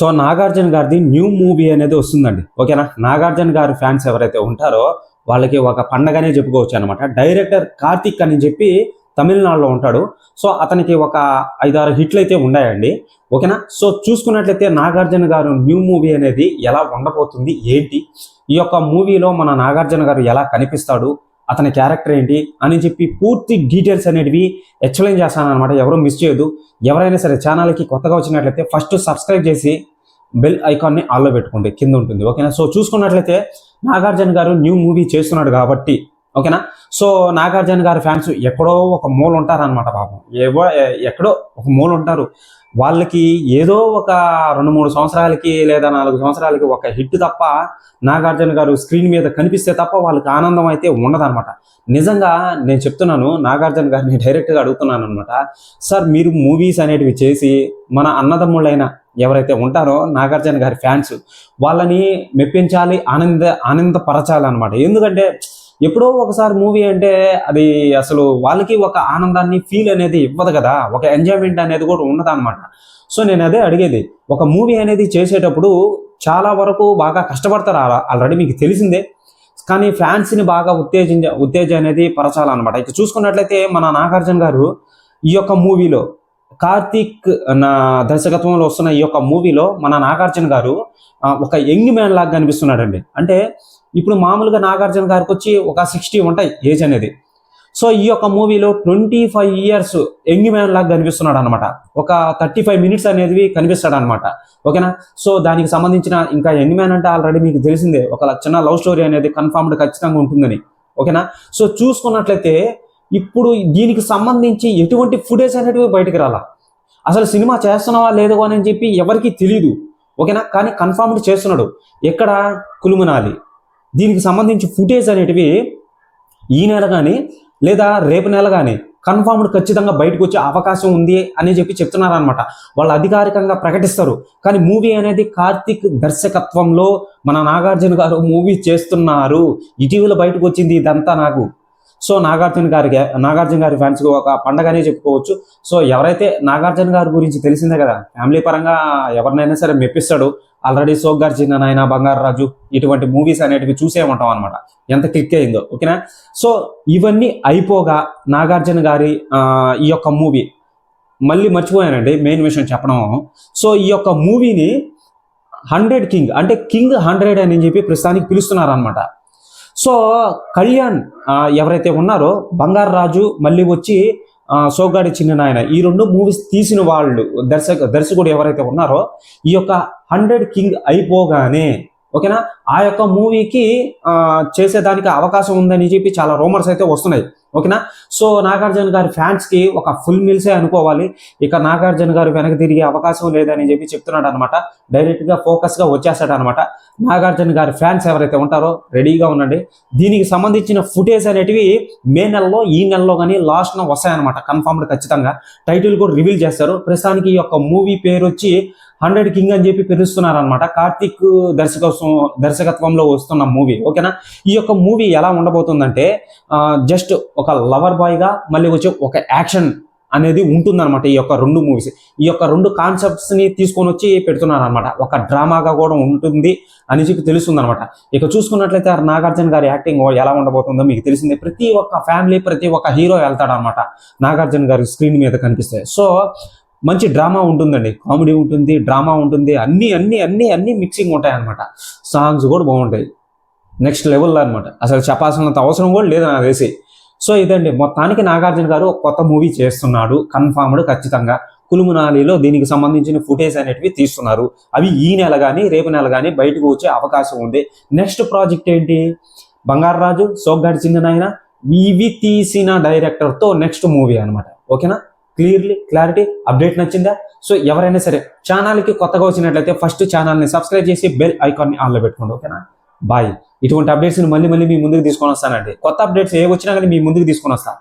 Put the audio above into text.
So Nagarjuna గారిది new movie అనేది వస్తుందండి. ఓకేనా? నాగార్జున గారి ఫ్యాన్స్ ఎవరైతే ఉంటారో వాళ్ళకి ఒక పండగనే చెప్పుకోవచ్చు అనమాట. డైరెక్టర్ కార్తిక్ అని చెప్పి తమిళనాడులో ఉంటాడు. సో అతనికి ఒక 5-6 హిట్లు అయితే ఉన్నాయండి. ఓకేనా? సో చూసుకున్నట్లయితే నాగార్జున గారు న్యూ మూవీ అనేది ఎలా ఉండబోతుంది, ఏంటి, ఈ యొక్క మూవీలో మన నాగార్జున గారు ఎలా కనిపిస్తాడు, అతని క్యారెక్టర్ ఏంటి అని చెప్పి పూర్తి డీటెయిల్స్ అనేటివి ఎక్స్ప్లెయిన్ చేస్తాను అనమాట. ఎవరు మిస్ చేయదు. ఎవరైనా సరే ఛానల్కి కొత్తగా వచ్చినట్లయితే ఫస్ట్ సబ్స్క్రైబ్ చేసి బెల్ ఐకాన్ని ఆన్లో పెట్టుకోండి, కింద ఉంటుంది. ఓకేనా? సో చూసుకున్నట్లయితే నాగార్జున గారు న్యూ మూవీ చేస్తున్నాడు కాబట్టి, ఓకేనా, సో నాగార్జున గారి ఫ్యాన్స్ ఎక్కడో ఒక మూల ఉంటారనమాట. పాపం ఎక్కడో ఒక మూల ఉంటారు. వాళ్ళకి ఏదో ఒక 2-3 సంవత్సరాలకి లేదా 4 సంవత్సరాలకి ఒక హిట్ తప్ప నాగార్జున గారు స్క్రీన్ మీద కనిపిస్తే తప్ప వాళ్ళకి ఆనందం అయితే ఉండదన్నమాట. నిజంగా నేను చెప్తున్నాను, నాగార్జున గారిని డైరెక్ట్గా అడుగుతున్నాను అనమాట. సార్, మీరు మూవీస్ అనేటివి చేసి మన అన్నదమ్ముళ్ళైన ఎవరైతే ఉంటారో నాగార్జున గారి ఫ్యాన్స్, వాళ్ళని మెప్పించాలి, ఆనందపరచాలి అనమాట. ఎందుకంటే ఎప్పుడో ఒకసారి మూవీ అంటే అది అసలు వాళ్ళకి ఒక ఆనందాన్ని ఫీల్ అనేది ఇవ్వదు కదా, ఒక ఎంజాయ్మెంట్ అనేది కూడా ఉండదు అనమాట. సో నేను అదే అడిగేది, ఒక మూవీ అనేది చేసేటప్పుడు చాలా వరకు బాగా కష్టపడతారు, ఆల్రెడీ మీకు తెలిసిందే. కానీ ఫ్యాన్స్ని బాగా ఉత్తేజం అనేది పరచాలన్నమాట. ఇక చూసుకున్నట్లయితే మన నాగార్జున గారు ఈ యొక్క మూవీలో కార్తీక్ దర్శకత్వంలో వస్తున్న ఈ యొక్క మూవీలో మన నాగార్జున గారు ఒక యంగ్ మ్యాన్ లాగా కనిపిస్తున్నాడండి. అంటే ఇప్పుడు మామూలుగా నాగార్జున గారికి వచ్చి ఒక 60 ఉంటాయి ఏజ్ అనేది. సో ఈ యొక్క మూవీలో 25 ఇయర్స్ యంగ్ మ్యాన్ లాగా కనిపిస్తున్నాడు అనమాట. ఒక 35 మినిట్స్ అనేది కనిపిస్తాడు అనమాట. ఓకేనా? సో దానికి సంబంధించిన ఇంకా యంగ్ మ్యాన్ అంటే ఆల్రెడీ మీకు తెలిసిందే, ఒక చిన్న లవ్ స్టోరీ అనేది కన్ఫర్మ్డ్ ఖచ్చితంగా ఉంటుందని. ఓకేనా? సో చూసుకున్నట్లయితే ఇప్పుడు దీనికి సంబంధించి ఎటువంటి ఫుటేజ్ అనేటివి బయటకు రాలా. అసలు సినిమా చేస్తున్నావా లేదో అని చెప్పి ఎవరికి తెలియదు. ఓకేనా? కానీ కన్ఫర్మ్డ్ చేస్తున్నాడు. ఎక్కడ? కులుమనాలి. దీనికి సంబంధించి ఫుటేజ్ అనేటివి ఈ నెల కానీ లేదా రేపు నెల కానీ కన్ఫర్మ్డ్ ఖచ్చితంగా బయటకు వచ్చే అవకాశం ఉంది అని చెప్పి చెప్తున్నారనమాట. వాళ్ళు అధికారికంగా ప్రకటిస్తారు. కానీ మూవీ అనేది కార్తిక్ దర్శకత్వంలో మన నాగార్జున గారు మూవీ చేస్తున్నారు. ఇటీవల బయటకు వచ్చింది ఇదంతా నాకు. సో నాగార్జున గారి ఫ్యాన్స్కి ఒక పండగనే చెప్పుకోవచ్చు. సో ఎవరైతే నాగార్జున గారి గురించి తెలిసిందే కదా, ఫ్యామిలీ పరంగా ఎవరినైనా సరే మెప్పిస్తాడు. ఆల్రెడీ సోగ్గారు చిన్న నాయన, బంగారు రాజు ఇటువంటి మూవీస్ అనేటివి చూసే ఉంటాం అనమాట, ఎంత క్లిక్ అయిందో. ఓకేనా? సో ఇవన్నీ అయిపోగా నాగార్జున గారి ఈ యొక్క మూవీ మళ్ళీ మర్చిపోయానండి మెయిన్ విషయం చెప్పడం. సో ఈ యొక్క మూవీని 100 కింగ్ అంటే కింగ్ 100 అని చెప్పి ప్రస్తుతానికి పిలుస్తున్నారు అనమాట. సో కళ్యాణ్ ఎవరైతే ఉన్నారో, బంగారు రాజు, మళ్ళీ వచ్చి సోగ్గాడి చిన్న నాయన, ఈ 2 మూవీస్ తీసిన వాళ్ళు దర్శకుడు ఎవరైతే ఉన్నారో ఈ యొక్క 100 కింగ్ అయిపోగానే, ఓకేనా, ఆ యొక్క మూవీకి చేసేదానికి అవకాశం ఉందని చెప్పి చాలా రూమర్స్ అయితే వస్తున్నాయి. ఓకేనా? సో నాగార్జున గారి ఫ్యాన్స్కి ఒక ఫుల్ మిల్సే అనుకోవాలి. ఇక నాగార్జున గారు వెనక్కి తిరిగే అవకాశం లేదని చెప్పి చెప్తున్నాడు అనమాట. డైరెక్ట్గా ఫోకస్గా వచ్చేస్తాడు అనమాట. నాగార్జున గారి ఫ్యాన్స్ ఎవరైతే ఉంటారో రెడీగా ఉండండి. దీనికి సంబంధించిన ఫుటేజ్ అనేటివి మే నెలలో, ఈ నెలలో కానీ లాస్ట్న వస్తాయన్నమాట కన్ఫర్మ్డ్ ఖచ్చితంగా. టైటిల్ కూడా రివీల్ చేస్తారు. ప్రస్తుతానికి ఈ యొక్క మూవీ పేరు వచ్చి 100 కింగ్ అని చెప్పి పిలుస్తున్నారనమాట. కార్తిక్ దర్శకత్వంలో వస్తున్న మూవీ. ఓకేనా? ఈ యొక్క మూవీ ఎలా ఉండబోతుందంటే జస్ట్ ఒక లవర్ బాయ్గా మళ్ళీ వచ్చి ఒక యాక్షన్ అనేది ఉంటుందన్నమాట. ఈ యొక్క 2 మూవీస్, ఈ యొక్క 2 కాన్సెప్ట్స్ని తీసుకొని వచ్చి పెడుతున్నారనమాట. ఒక డ్రామాగా కూడా ఉంటుంది అని చెప్పి తెలుస్తుంది అనమాట. ఇక చూసుకున్నట్లయితే నాగార్జున గారి యాక్టింగ్ ఎలా ఉండబోతుందో మీకు తెలిసిందే. ప్రతి ఒక్క ఫ్యామిలీ, ప్రతి ఒక్క హీరో వెళ్తాడు అనమాట నాగార్జున గారి స్క్రీన్ మీద కనిపిస్తాయి. సో మంచి డ్రామా ఉంటుందండి, కామెడీ ఉంటుంది, డ్రామా ఉంటుంది, అన్ని మిక్సింగ్ ఉంటాయి అనమాట. సాంగ్స్ కూడా బాగుంటాయి, నెక్స్ట్ లెవెల్లో అనమాట. అసలు చెప్పాల్సినంత అవసరం కూడా లేదు నాకు తెలిసి. సో ఇదండి, మొత్తానికి నాగార్జున గారు కొత్త మూవీ చేస్తున్నాడు, కన్ఫర్మ్డ్ ఖచ్చితంగా. కులుమునాలిలో దీనికి సంబంధించిన ఫుటేజ్ అనేటివి తీస్తున్నారు. అవి ఈ నెల కానీ రేపు నెల కానీ బయటకు వచ్చే అవకాశం ఉంది. నెక్స్ట్ ప్రాజెక్ట్ ఏంటి? బంగారు రాజు, సోగ్గాడి చిన్న నాయన, ఇవి తీసిన డైరెక్టర్తో నెక్స్ట్ మూవీ అనమాట. ఓకేనా? క్లారిటీ అప్డేట్ నచ్చిందా? సో ఎవరైనా సరే ఛానల్కి కొత్తగా వచ్చినట్లయితే ఫస్ట్ ఛానల్ని సబ్స్క్రైబ్ చేసి బెల్ ఐకాన్ని ఆన్లో పెట్టుకోండి. ఓకేనా? బాయ్. ఇటువంటి అప్డేట్స్ని మళ్ళీ మీ ముందుకు తీసుకొని వస్తానండి. కొత్త అప్డేట్స్ ఏ వచ్చినా కానీ మీ ముందుకు తీసుకొని వస్తాను.